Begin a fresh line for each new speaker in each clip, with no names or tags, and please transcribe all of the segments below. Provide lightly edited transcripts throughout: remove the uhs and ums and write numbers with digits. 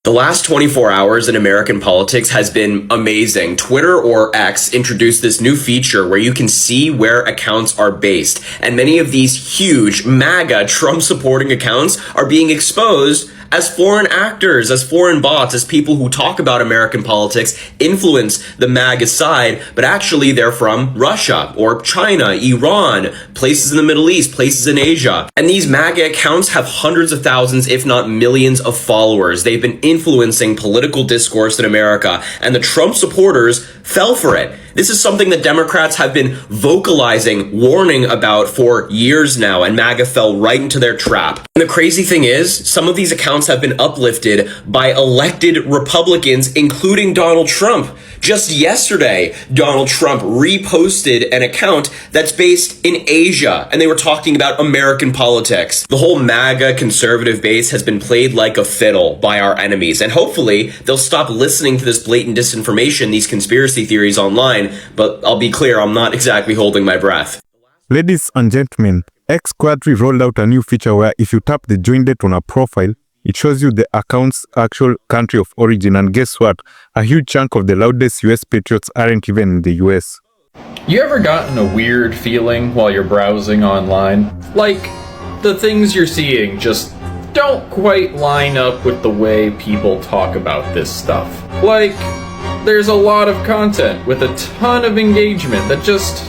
The last 24 hours in American politics has been amazing. Twitter, or X, introduced this new feature where you can see where accounts are based. And many of these huge MAGA Trump supporting accounts are being exposed as foreign actors, as foreign bots, as people who talk about American politics, influence the MAGA side, but actually they're from Russia or China, Iran, places in the Middle East, places in Asia. And these MAGA accounts have hundreds of thousands, if not millions of followers. They've been influencing political discourse in America, and the Trump supporters fell for it. This is something that Democrats have been vocalizing, warning about for years now, and MAGA fell right into their trap. And the crazy thing is, some of these accounts have been uplifted by elected Republicans, including Donald Trump. Just yesterday, Donald Trump reposted an account that's based in Asia, and they were talking about American politics. The whole MAGA conservative base has been played like a fiddle by our enemies, and hopefully they'll stop listening to this blatant disinformation, these conspiracy theories online, but I'll be clear, I'm not exactly holding my breath.
Ladies and gentlemen, X Quadri rolled out a new feature where if you tap the join date on a profile, it shows you the account's actual country of origin, and guess what? A huge chunk of the loudest US patriots aren't even in the US.
You ever gotten a weird feeling while you're browsing online? Like, the things you're seeing just don't quite line up with the way people talk about this stuff. Like, there's a lot of content with a ton of engagement that just...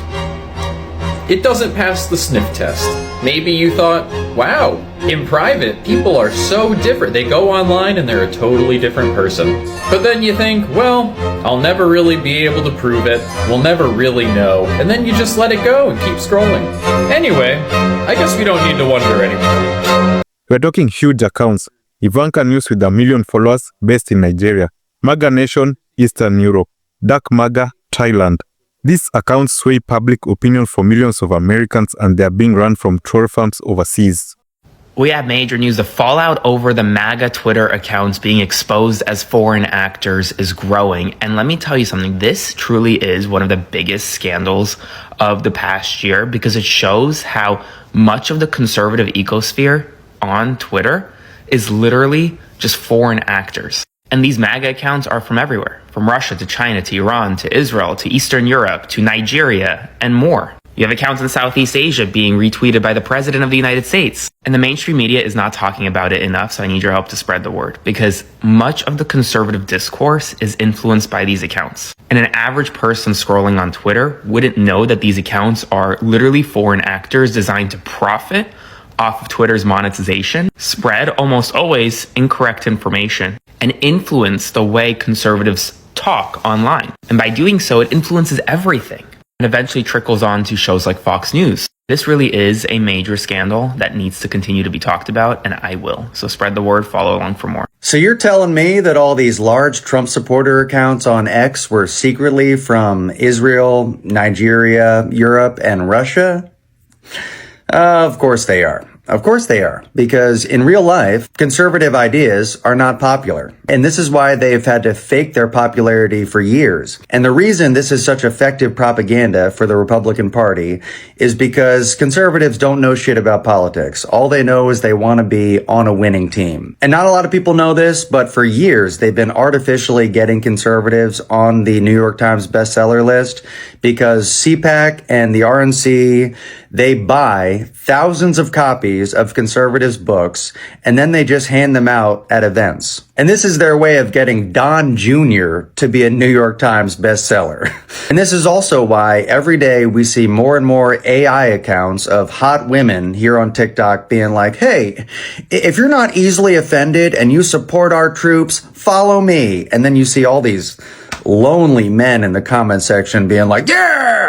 it doesn't pass the sniff test. Maybe you thought, wow, in private, people are so different. They go online and they're a totally different person. But then you think, well, I'll never really be able to prove it. We'll never really know. And then you just let it go and keep scrolling. Anyway, I guess we don't need to wonder anymore.
We're talking huge accounts. Ivanka News with 1 million followers based in Nigeria. MAGA Nation, Eastern Europe. Dark MAGA, Thailand. These accounts sway public opinion for millions of Americans, and they are being run from troll farms overseas.
We have major news. The fallout over the MAGA Twitter accounts being exposed as foreign actors is growing. And let me tell you something. This truly is one of the biggest scandals of the past year, because it shows how much of the conservative ecosphere on Twitter is literally just foreign actors. And these MAGA accounts are from everywhere, from Russia to China to Iran to Israel to Eastern Europe to Nigeria and more. You have accounts in Southeast Asia being retweeted by the President of the United States. And the mainstream media is not talking about it enough, so I need your help to spread the word, because much of the conservative discourse is influenced by these accounts. And an average person scrolling on Twitter wouldn't know that these accounts are literally foreign actors designed to profit off of Twitter's monetization, spread almost always incorrect information, and influence the way conservatives talk online. And by doing so, it influences everything and eventually trickles on to shows like Fox News. This really is a major scandal that needs to continue to be talked about, and I will. So spread the word, follow along for more.
So you're telling me that all these large Trump supporter accounts on X were secretly from Israel, Nigeria, Europe, and Russia? Of course they are. Of course they are, because in real life, conservative ideas are not popular. And this is why they've had to fake their popularity for years. And the reason this is such effective propaganda for the Republican Party is because conservatives don't know shit about politics. All they know is they want to be on a winning team. And not a lot of people know this, but for years, they've been artificially getting conservatives on the New York Times bestseller list because CPAC and the RNC, they buy thousands of copies of conservatives' books, and then they just hand them out at events. And this is their way of getting Don Jr. to be a New York Times bestseller. And this is also why every day we see more and more AI accounts of hot women here on TikTok being like, hey, if you're not easily offended and you support our troops, follow me. And then you see all these lonely men in the comment section being like, yeah!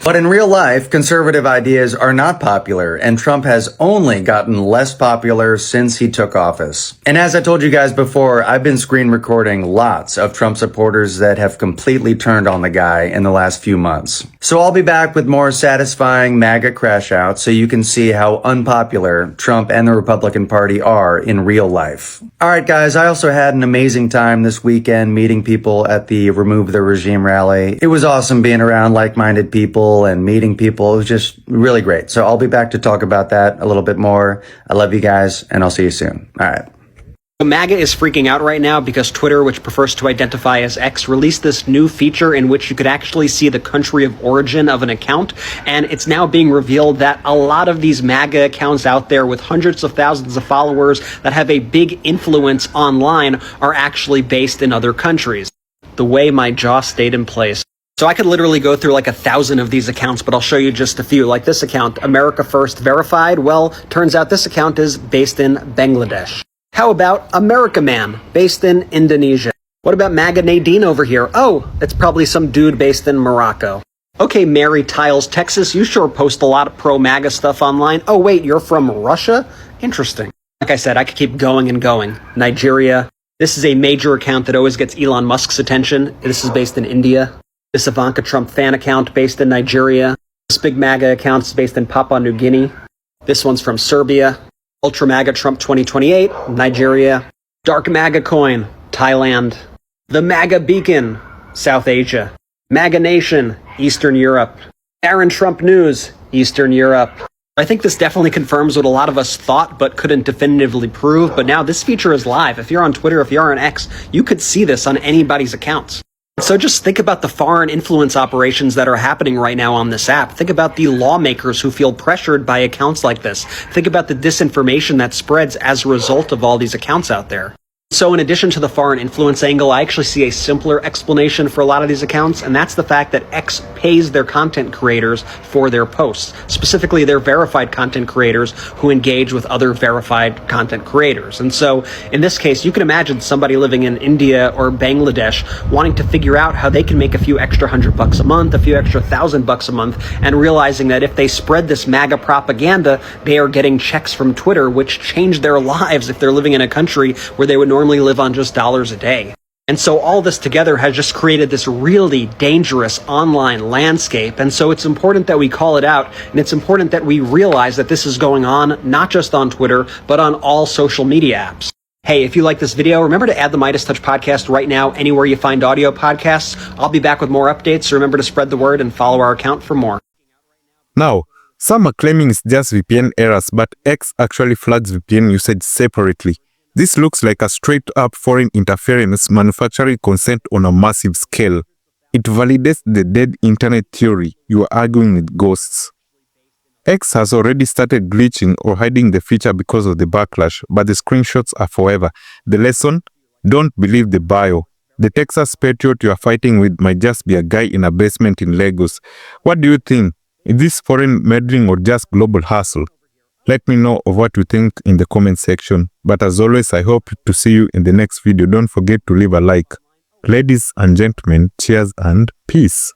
But in real life, conservative ideas are not popular, and Trump has only gotten less popular since he took office. And as I told you guys before, I've been screen recording lots of Trump supporters that have completely turned on the guy in the last few months. So I'll be back with more satisfying MAGA crash outs so you can see how unpopular Trump and the Republican Party are in real life. All right, guys, I also had an amazing time this weekend meeting people at the Remove the Regime rally. It was awesome being around like-minded people and meeting people. It was just really great. So I'll be back to talk about that a little bit more. I love you guys, and I'll see you soon. All right.
MAGA is freaking out right now because Twitter, which prefers to identify as X, released this new feature in which you could actually see the country of origin of an account. And it's now being revealed that a lot of these MAGA accounts out there with hundreds of thousands of followers that have a big influence online are actually based in other countries. The way my jaw stayed in place. So I could literally go through like 1,000 of these accounts, but I'll show you just a few. Like this account, America First Verified. Well, turns out this account is based in Bangladesh. How about America Man, based in Indonesia? What about MAGA Nadine over here? Oh, it's probably some dude based in Morocco. Okay, Mary Tiles, Texas, you sure post a lot of pro-MAGA stuff online. Oh wait, you're from Russia? Interesting. Like I said, I could keep going and going. Nigeria. This is a major account that always gets Elon Musk's attention. This is based in India. This Ivanka Trump fan account based in Nigeria. This big MAGA account is based in Papua New Guinea. This one's from Serbia. Ultra MAGA Trump 2028, Nigeria. Dark MAGA Coin, Thailand. The MAGA Beacon, South Asia. MAGA Nation, Eastern Europe. Aaron Trump News, Eastern Europe. I think this definitely confirms what a lot of us thought but couldn't definitively prove, but now this feature is live. If you're on Twitter, if you're on X, you could see this on anybody's accounts. So just think about the foreign influence operations that are happening right now on this app. Think about the lawmakers who feel pressured by accounts like this. Think about the disinformation that spreads as a result of all these accounts out there. So in addition to the foreign influence angle, I actually see a simpler explanation for a lot of these accounts, and that's the fact that X pays their content creators for their posts, specifically their verified content creators who engage with other verified content creators. And so in this case, you can imagine somebody living in India or Bangladesh wanting to figure out how they can make a few extra $100 a month, a few extra $1,000 a month, and realizing that if they spread this MAGA propaganda, they are getting checks from Twitter, which change their lives if they're living in a country where they would normally live on just dollars a day. And so all this together has just created this really dangerous online landscape. And so it's important that we call it out, and it's important that we realize that this is going on not just on Twitter, but on all social media apps. Hey, if you like this video, remember to add the Midas Touch podcast right now anywhere you find audio podcasts. I'll be back with more updates, so remember to spread the word and follow our account for more.
Now, some are claiming it's just VPN errors, but X actually flags VPN usage separately. This looks like a straight-up foreign interference manufacturing consent on a massive scale. It validates the dead internet theory you are arguing with ghosts. X has already started glitching or hiding the feature because of the backlash, but the screenshots are forever. The lesson? Don't believe the bio. The Texas patriot you are fighting with might just be a guy in a basement in Lagos. What do you think? Is this foreign meddling or just global hustle? Let me know of what you think in the comment section. But as always, I hope to see you in the next video. Don't forget to leave a like. Ladies and gentlemen, cheers and peace.